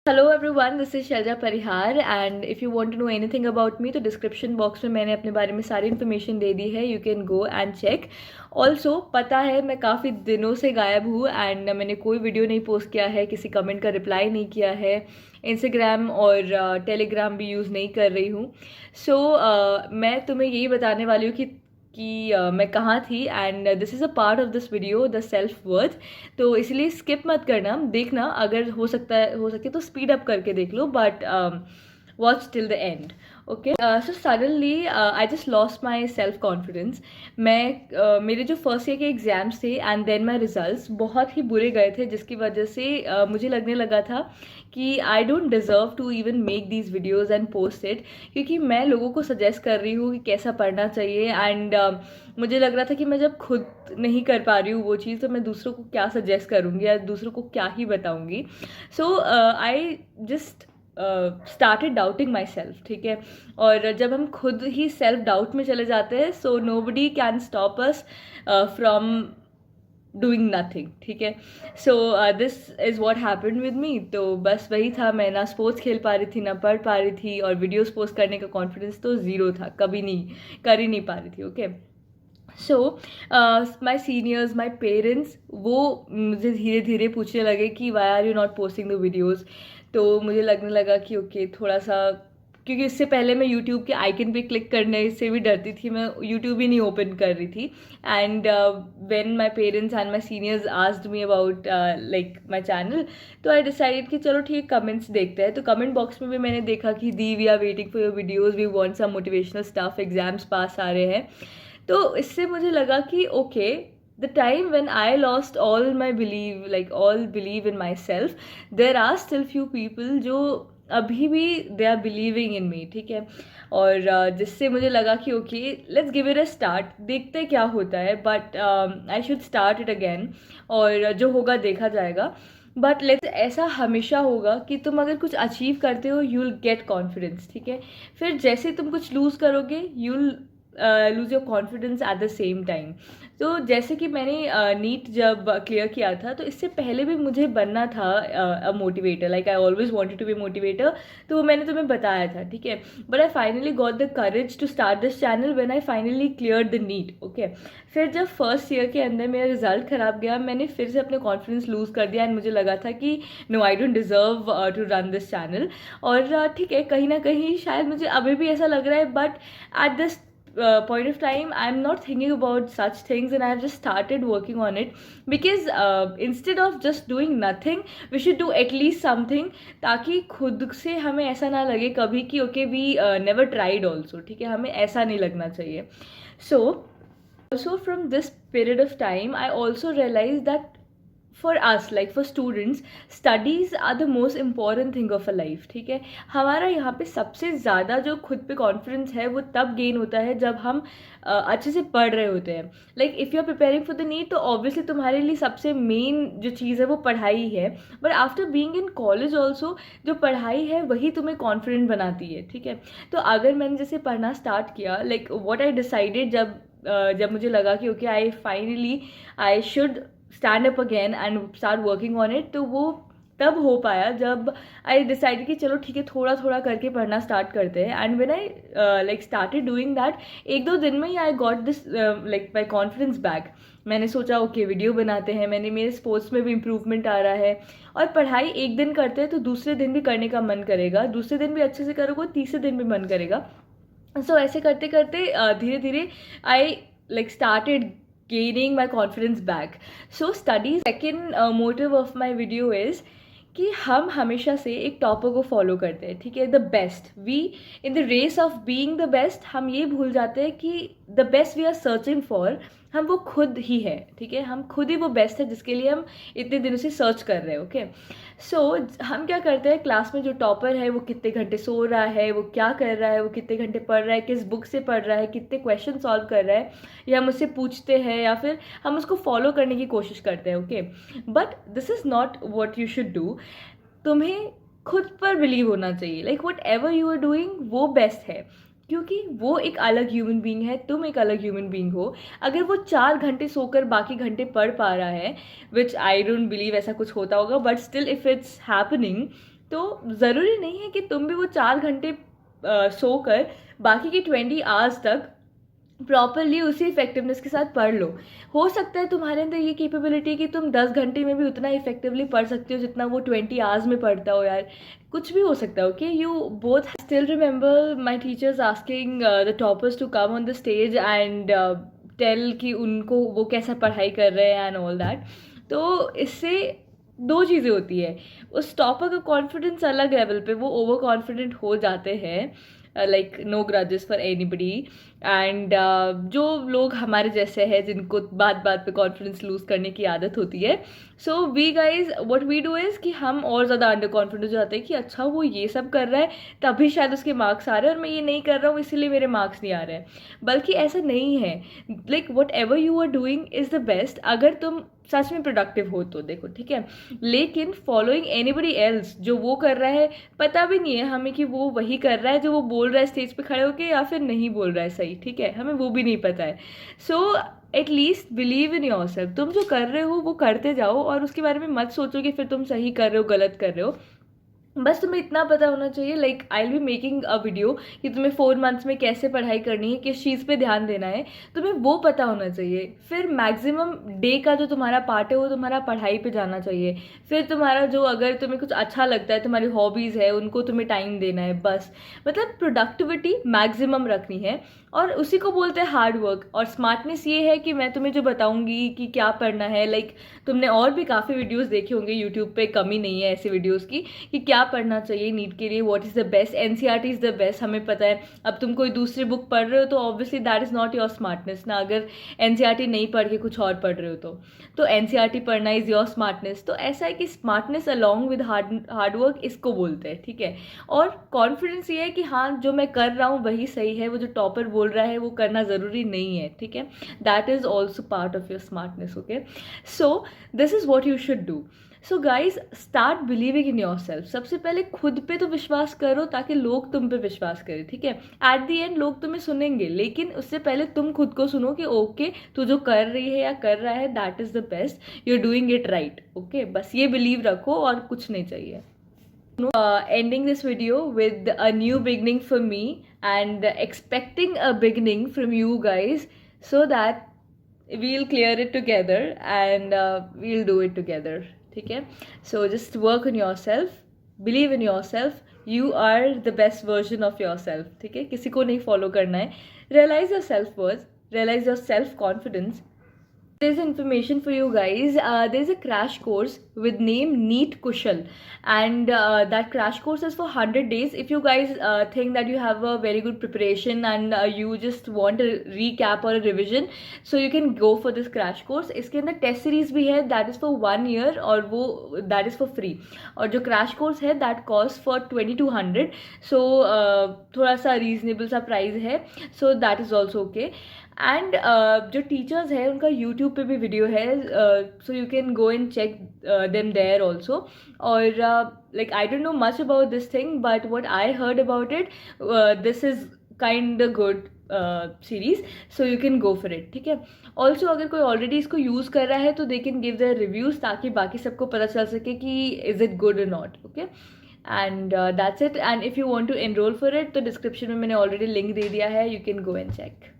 Hello everyone, this is Shailja Parihar and if you want to know anything about me तो description box में मैंने अपने बारे में सारी इन्फॉर्मेशन दे दी है। You can go and check. Also पता है मैं काफ़ी दिनों से गायब हूँ एंड मैंने कोई वीडियो नहीं पोस्ट किया है, किसी कमेंट का रिप्लाई नहीं किया है, इंस्टाग्राम और टेलीग्राम भी यूज़ नहीं कर रही हूँ। सो मैं तुम्हें यही बताने वाली हूँ कि मैं कहाँ थी and this is a part of this video, the self worth. तो इसलिए स्किप मत करना, देखना अगर हो सके तो स्पीड अप करके देख लो, but watch till the end. Okay, so suddenly I just lost my self confidence. मेरे जो फर्स्ट ईयर के एग्जाम्स थे एंड देन माई रिजल्ट्स बहुत ही बुरे गए थे, जिसकी वजह से मुझे लगने लगा था कि I don't deserve to even make these videos and post it, क्योंकि मैं लोगों को सजेस्ट कर रही हूँ कि कैसा पढ़ना चाहिए एंड मुझे लग रहा था कि मैं जब खुद नहीं कर पा रही हूँ वो चीज़, तो मैं दूसरों को क्या सजेस्ट करूँगी या दूसरों को क्या ही बताऊँगी। So I just started doubting my self, ठीक है। और जब हम खुद ही सेल्फ डाउट में चले जाते हैं, so nobody can stop us from doing nothing, ठीक है। So this is what happen with me. तो बस वही था, मैं ना स्पोर्ट्स खेल पा रही थी, ना पढ़ पा रही थी, और वीडियोज़ पोस्ट करने का कॉन्फिडेंस तो ज़ीरो था, कभी नहीं कर ही नहीं पा रही थी। Okay, so my seniors, my parents, वो मुझे धीरे धीरे पूछने लगे कि why are you not posting the videos. तो मुझे लगने लगा कि ओके, थोड़ा सा, क्योंकि इससे पहले मैं यूट्यूब के आइकन पे क्लिक करने से भी डरती थी, मैं यूट्यूब ही नहीं ओपन कर रही थी। And when my parents and my seniors asked me about like my channel, तो आई डिसाइडेड कि चलो ठीक, कमेंट्स देखते हैं। तो कमेंट बॉक्स में भी मैंने देखा कि दी we are waiting for your videos, we want some motivational stuff, exams पास आ रहे हैं। तो इससे मुझे लगा कि okay, the time when I lost all my believe, like all believe in my self, there are still few people जो अभी भी दे आर बिलीविंग इन मी, ठीक है। और जिससे मुझे लगा कि okay, let's give it a start, देखते क्या होता है, but I should start it again, और जो होगा देखा जाएगा। बट लेट्स, ऐसा हमेशा होगा कि तुम अगर कुछ अचीव करते हो, यू विल गेट कॉन्फिडेंस, ठीक है। फिर जैसे तुम कुछ लूज़ करोगे, you will lose your confidence at the same time. तो जैसे कि मैंने नीट जब क्लियर किया था, तो इससे पहले भी मुझे बनना था a motivator, like I always wanted to be motivator. तो वो मैंने तुम्हें बताया था, ठीक है। But I finally got the courage to start this channel when I finally clear the NEET. Okay, फिर जब फर्स्ट ईयर के अंदर मेरा रिजल्ट ख़राब गया, मैंने फिर से अपने कॉन्फिडेंस लूज़ कर दिया एंड मुझे लगा था कि no, I don't deserve to run this channel. और ठीक है, कहीं ना कहीं शायद मुझे अभी भी ऐसा लग रहा है, but at this point of time I'm not thinking about such things, and I've just started working on it because instead of just doing nothing, we should do at least something, ताकि खुद से हमें ऐसा ना लगे कभी कि okay, we never tried also, ठीक है, हमें ऐसा नहीं लगना चाहिए। सो also from this period of time I also realized that for us, like for students, studies are the most important thing of a life, ठीक है। हमारा यहाँ पे सबसे ज़्यादा जो खुद पे कॉन्फिडेंस है वो तब गेन होता है जब हम अच्छे से पढ़ रहे होते हैं। Like if you are preparing for the NEET, तो ऑब्वियसली तुम्हारे लिए सबसे मेन जो चीज़ है वो पढ़ाई है। But after being in college also, जो पढ़ाई है वही तुम्हें कॉन्फिडेंट बनाती है, ठीक है। तो अगर मैंने जैसे पढ़ना स्टार्ट किया, लाइक व्हाट आई डिसाइडेड, जब मुझे लगा कि okay, I should stand up again and start working on it, तो वो तब हो पाया जब आई डिसाइड कि चलो ठीक है, थोड़ा थोड़ा करके पढ़ना स्टार्ट करते हैं। And when I like started doing that, एक दो दिन में ही I got this like my confidence back. मैंने सोचा ओके, वीडियो बनाते हैं, मेरे स्पोर्ट्स में भी इम्प्रूवमेंट आ रहा है, और पढ़ाई एक दिन करते हैं तो दूसरे दिन भी करने का मन करेगा, दूसरे दिन भी अच्छे से करोगे, तीसरे दिन भी मन करेगा। सो ऐसे करते करते धीरे धीरे आई like started gaining my confidence back. So studies, second motive of my video is कि हम हमेशा से एक टॉपर को फॉलो करते हैं, ठीक है, the best. We in the race of being the best, हम ये भूल जाते हैं कि the best we are searching for, हम वो खुद ही है, ठीक है। हम खुद ही वो बेस्ट है जिसके लिए हम इतने दिनों से सर्च कर रहे हैं। ओके, सो हम क्या करते हैं, क्लास में जो टॉपर है वो कितने घंटे सो रहा है, वो क्या कर रहा है, वो कितने घंटे पढ़ रहा है, किस बुक से पढ़ रहा है, कितने क्वेश्चन सॉल्व कर रहा है, या हम उससे पूछते हैं या फिर हम उसको फॉलो करने की कोशिश करते हैं। Okay, but this is not what you should do. तुम्हें खुद पर बिलीव होना चाहिए, like whatever you are doing वो बेस्ट है, क्योंकि वो एक अलग ह्यूमन बीइंग है, तुम एक अलग ह्यूमन बीइंग हो। अगर वो 4 घंटे सोकर बाकी घंटे पढ़ पा रहा है, विच आई डोंट बिलीव ऐसा कुछ होता होगा, but still if it's happening, तो ज़रूरी नहीं है कि तुम भी वो 4 घंटे सोकर बाकी की 20 आवर्स तक प्रॉपरली उसी इफेक्टिवनेस के साथ पढ़ लो। हो सकता है तुम्हारे अंदर ये कैपेबिलिटी कि तुम 10 घंटे में भी उतना इफेक्टिवली पढ़ सकते हो जितना वो 20 आवर्स में पढ़ता हो यार, कुछ भी हो सकता है। Okay, you both still remember my teachers asking the toppers to come on the stage and tell कि उनको वो कैसा पढ़ाई कर रहे हैं एंड ऑल दैट। तो इससे दो चीज़ें होती है, उस टॉपर का कॉन्फिडेंस अलग लेवल पे वो ओवर कॉन्फिडेंट हो जाते हैं, like no grudges for anybody, and जो लोग हमारे जैसे हैं जिनको बात बात पे कॉन्फिडेंस लूज करने की आदत होती है, so we guys what we do is कि हम और ज़्यादा अंडर कॉन्फिडेंस हो जाते हैं कि अच्छा वो ये सब कर रहा है तभी शायद उसके मार्क्स आ रहे हैं और मैं ये नहीं कर रहा हूँ इसीलिए मेरे मार्क्स नहीं आ रहे हैं। बल्कि ऐसा नहीं है, like whatever you are doing is the best अगर तुम सच में प्रोडक्टिव हो तो, देखो ठीक है। लेकिन फॉलोइंग एनीबडी एल्स जो वो कर रहा है, पता भी नहीं है हमें कि वो वही कर रहा है जो वो बोल रहा है स्टेज पे खड़े होके या फिर नहीं बोल रहा है सही, ठीक है, हमें वो भी नहीं पता है। So at least believe in your self, तुम जो कर रहे हो वो करते जाओ और उसके बारे में मत सोचो कि फिर तुम सही कर रहे हो गलत कर रहे हो। बस तुम्हें इतना पता होना चाहिए, like I will be making a video कि तुम्हें 4 मंथ्स में कैसे पढ़ाई करनी है, किस चीज़ पे ध्यान देना है, तुम्हें वो पता होना चाहिए। फिर मैक्सिमम डे का जो तुम्हारा पार्ट है वो तुम्हारा पढ़ाई पे जाना चाहिए। फिर तुम्हारा जो अगर तुम्हें कुछ अच्छा लगता है, तुम्हारी हॉबीज़ है, उनको तुम्हें टाइम देना है बस। मतलब प्रोडक्टिविटी मैक्सिमम रखनी है और उसी को बोलते हैं हार्ड वर्क। और स्मार्टनेस ये है कि मैं तुम्हें जो बताऊंगी कि क्या पढ़ना है, लाइक तुमने और भी काफ़ी वीडियोस देखे होंगे यूट्यूब पे, कमी नहीं है ऐसे वीडियोस की कि क्या पढ़ना चाहिए नीट के लिए, what is the best, NCERT is the best, हमें पता है। अब तुम कोई दूसरी बुक पढ़ रहे हो तो obviously that is not your smartness ना, अगर एनसीईआरटी नहीं पढ़ के कुछ और पढ़ रहे हो तो एनसीईआरटी पढ़ना इज़ योर स्मार्टनेस। तो ऐसा है कि smartness along with hard work इसको बोलते हैं, ठीक है। और कॉन्फिडेंस ये है कि हाँ जो मैं कर रहा हूँ वही सही है, वो जो टॉपर बोल रहा है वो करना ज़रूरी नहीं है, ठीक है। That is also part of your smartness, okay. So this is what you should do. So guys start believing in your self. सबसे पहले खुद पे तो विश्वास करो ताकि लोग तुम पे विश्वास करें, ठीक है। एट दी एंड लोग तुम्हें सुनेंगे, लेकिन उससे पहले तुम खुद को सुनो कि ओके तू जो कर रही है या कर रहा है that is the best, you are doing it right, okay. बस ये बिलीव रखो और कुछ नहीं चाहिए। Ending this video with a new beginning for me and expecting a beginning from you guys so that we'll clear it together and we'll do it together, ठीक है। So just work on yourself, believe in yourself, you are the best version of yourself, ठीक है। किसी को नहीं follow करना है। Realize your self-worth, realize your self-confidence. There's information for you guys. There's a crash course with name Neat Kushal, and that crash course is for 100 days. If you guys think that you have a very good preparation and you just want a recap or a revision, so you can go for this crash course. इसके अंदर test series भी है, that is for 1 year और वो that is for free. और जो crash course है that cost for 2200, so थोड़ा सा reasonable सा price है, so that is also okay. And जो टीचर्स है उनका यूट्यूब पे भी वीडियो है, so you can go and check them there also. और like I don't know much about this thing but what I heard about it, this is kind good series, so you can go for it, ठीक है। Also अगर कोई already इसको use कर रहा है तो they can give their reviews ताकि बाकी सबको पता चल सके कि इज़ इट गुड और not, okay. And that's it. And if you want to enroll for it तो डिस्क्रिप्शन में मैंने ऑलरेडी लिंक दे दिया है, you can go and check.